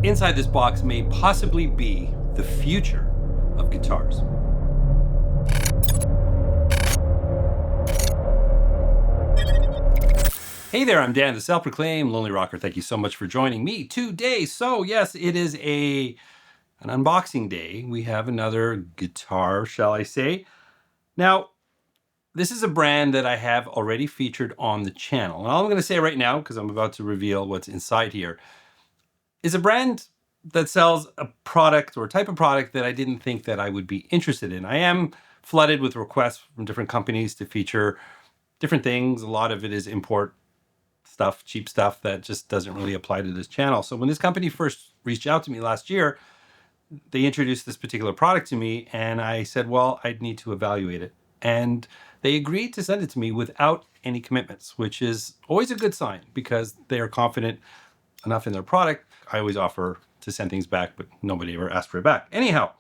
inside this box may possibly be the future of guitars. Hey there, I'm Dan, the self-proclaimed Lonely Rocker. Thank you so much for joining me today. So yes, it is an unboxing day. We have another guitar, shall I say. Now, this is a brand that I have already featured on the channel. And all I'm going to say right now, because I'm about to reveal what's inside here, is a brand that sells a product or a type of product that I didn't think that I would be interested in. I am flooded with requests from different companies to feature different things. A lot of it is import stuff, cheap stuff that just doesn't really apply to this channel. So when this company first reached out to me last year, they introduced this particular product to me and I said, well, I'd need to evaluate it. And they agreed to send it to me without any commitments, which is always a good sign because they are confident enough in their product. I always offer to send things back, but nobody ever asked for it back. Anyhow,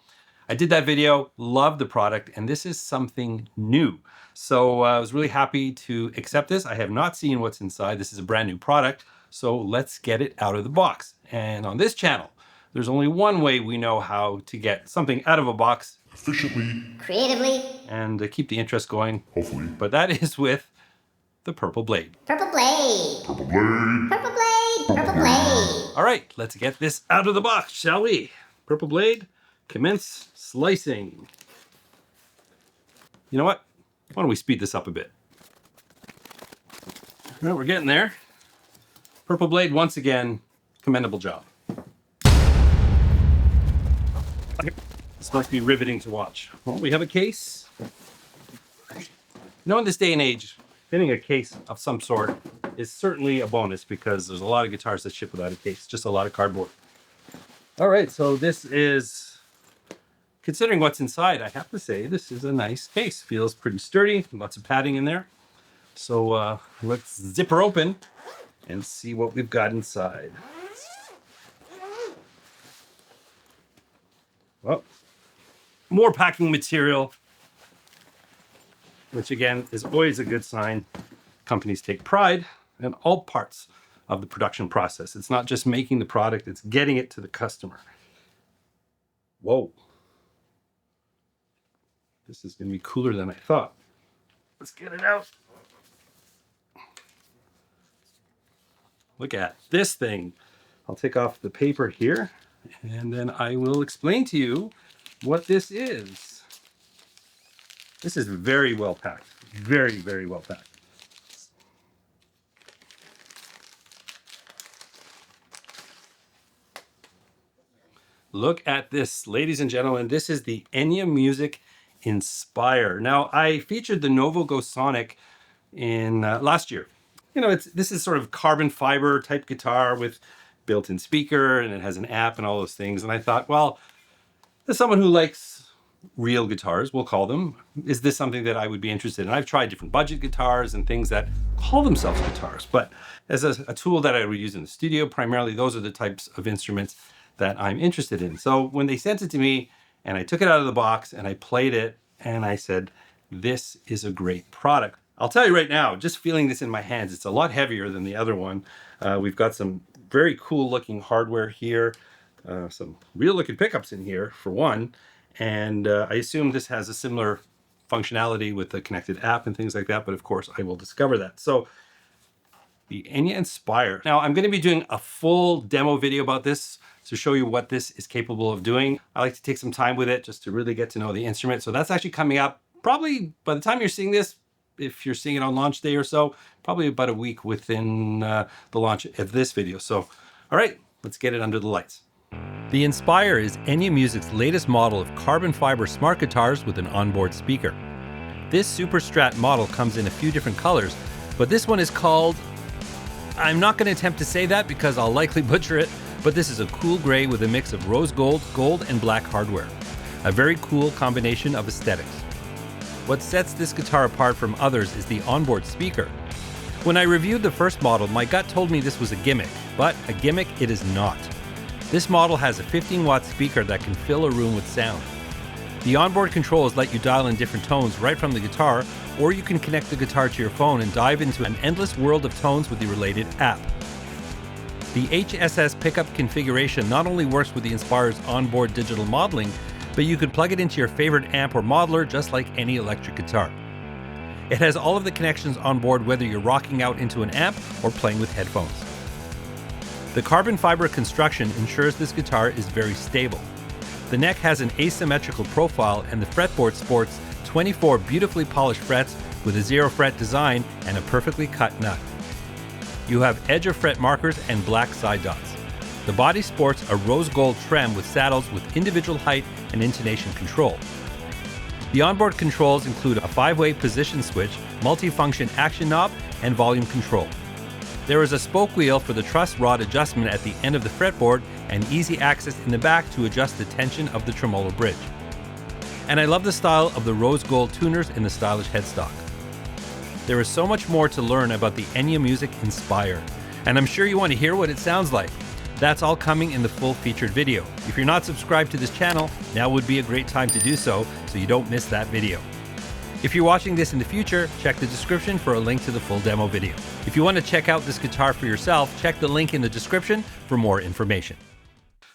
I did that video, loved the product, and this is something new. So I was really happy to accept this. I have not seen what's inside. This is a brand new product, so let's get it out of the box. And on this channel, there's only one way we know how to get something out of a box efficiently, creatively, and keep the interest going, hopefully. But that is with the Purple Blade. Purple Blade, Purple Blade, Purple Blade, Purple Blade. All right, let's get this out of the box, shall we? Purple Blade, commence slicing. You know what? Why don't we speed this up a bit? All right, we're getting there. Purple Blade, once again, commendable job. This must be riveting to watch. Well, we have a case. You know, in this day and age, getting a case of some sort is certainly a bonus because there's a lot of guitars that ship without a case, just a lot of cardboard. All right, so this is, considering what's inside, I have to say this is a nice case. Feels pretty sturdy, lots of padding in there. So let's zip her open and see what we've got inside. Well, more packing material, which again is always a good sign. Companies take pride in all parts of the production process. It's not just making the product, it's getting it to the customer. Whoa. This is going to be cooler than I thought. Let's get it out. Look at this thing. I'll take off the paper here and then I will explain to you what this is. This is very well packed. Very, very well packed. Look at this, ladies and gentlemen. This is the Enya Inspire. Now, I featured the Nova Go Sonic in last year. You know, this is sort of carbon fiber type guitar with built-in speaker, and it has an app and all those things. And I thought, well, as someone who likes real guitars, we'll call them, is this something that I would be interested in? I've tried different budget guitars and things that call themselves guitars, but as a tool that I would use in the studio, primarily those are the types of instruments that I'm interested in. So when they sent it to me and I took it out of the box and I played it and I said, this is a great product. I'll tell you right now, just feeling this in my hands, it's a lot heavier than the other one. We've got some very cool looking hardware here, some real looking pickups in here for one. And I assume this has a similar functionality with the connected app and things like that, but of course I will discover that. So the Enya Inspire. Now I'm going to be doing a full demo video about this to show you what this is capable of doing. I like to take some time with it just to really get to know the instrument. So that's actually coming up probably by the time you're seeing this, if you're seeing it on launch day or so, probably about a week within the launch of this video. So, all right, let's get it under the lights. The Inspire is Enya Music's latest model of carbon fiber smart guitars with an onboard speaker. This Super Strat model comes in a few different colors, but this one is called, I'm not going to attempt to say that because I'll likely butcher it, but this is a cool gray with a mix of rose gold, gold, and black hardware. A very cool combination of aesthetics. What sets this guitar apart from others is the onboard speaker. When I reviewed the first model, my gut told me this was a gimmick, but a gimmick it is not. This model has a 15-watt speaker that can fill a room with sound. The onboard controls let you dial in different tones right from the guitar, or you can connect the guitar to your phone and dive into an endless world of tones with the related app. The HSS pickup configuration not only works with the Inspire's onboard digital modeling, but you can plug it into your favorite amp or modeler just like any electric guitar. It has all of the connections on board whether you're rocking out into an amp or playing with headphones. The carbon fiber construction ensures this guitar is very stable. The neck has an asymmetrical profile and the fretboard sports 24 beautifully polished frets with a 0 fret design and a perfectly cut nut. You have edge of fret markers and black side dots. The body sports a rose gold trim with saddles with individual height and intonation control. The onboard controls include a 5-way position switch, multifunction action knob, and volume control. There is a spoke wheel for the truss rod adjustment at the end of the fretboard and easy access in the back to adjust the tension of the tremolo bridge. And I love the style of the rose gold tuners in the stylish headstock. There is so much more to learn about the Enya Music Inspire, and I'm sure you want to hear what it sounds like. That's all coming in the full featured video. If you're not subscribed to this channel, now would be a great time to do so you don't miss that video. If you're watching this in the future, check the description for a link to the full demo video. If you want to check out this guitar for yourself, check the link in the description for more information.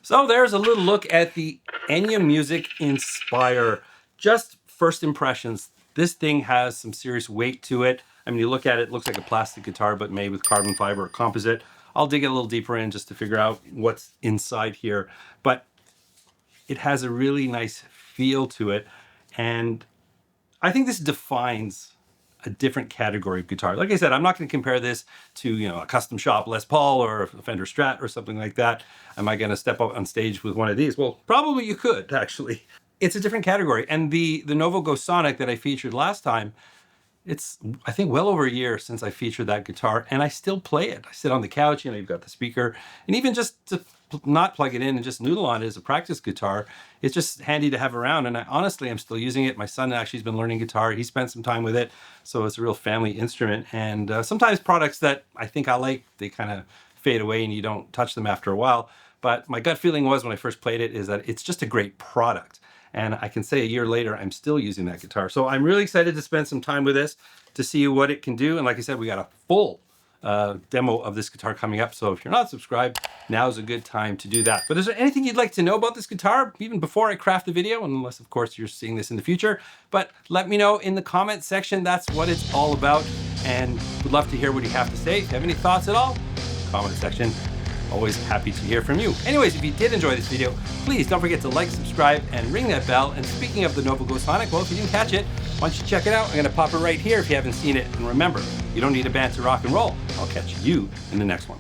So there's a little look at the Enya Music Inspire. Just first impressions. This thing has some serious weight to it. I mean, you look at it, it looks like a plastic guitar, but made with carbon fiber or composite. I'll dig a little deeper in just to figure out what's inside here. But it has a really nice feel to it. And I think this defines a different category of guitar. Like I said, I'm not going to compare this to, a custom shop Les Paul or a Fender Strat or something like that. Am I going to step up on stage with one of these? Well, probably you could, actually. It's a different category. And the Nova Go Sonic that I featured last time, it's, I think, well over a year since I featured that guitar, and I still play it. I sit on the couch, you've got the speaker, and even just to not plug it in and just noodle on it as a practice guitar, it's just handy to have around. And honestly, I'm still using it. My son actually has been learning guitar. He spent some time with it, so it's a real family instrument. And sometimes products that I think I like, they kind of fade away and you don't touch them after a while. But my gut feeling was when I first played it is that it's just a great product. And I can say a year later, I'm still using that guitar. So I'm really excited to spend some time with this to see what it can do. And like I said, we got a full demo of this guitar coming up. So if you're not subscribed, now's a good time to do that. But is there anything you'd like to know about this guitar, even before I craft the video, unless of course you're seeing this in the future? But let me know in the comment section. That's what it's all about. And would love to hear what you have to say. If you have any thoughts at all, comment section. Always happy to hear from you. Anyways, if you did enjoy this video, please don't forget to like, subscribe, and ring that bell. And speaking of the Nova Go Sonic, well, if you didn't catch it, why don't you check it out? I'm gonna pop it right here if you haven't seen it. And remember, you don't need a band to rock and roll. I'll catch you in the next one.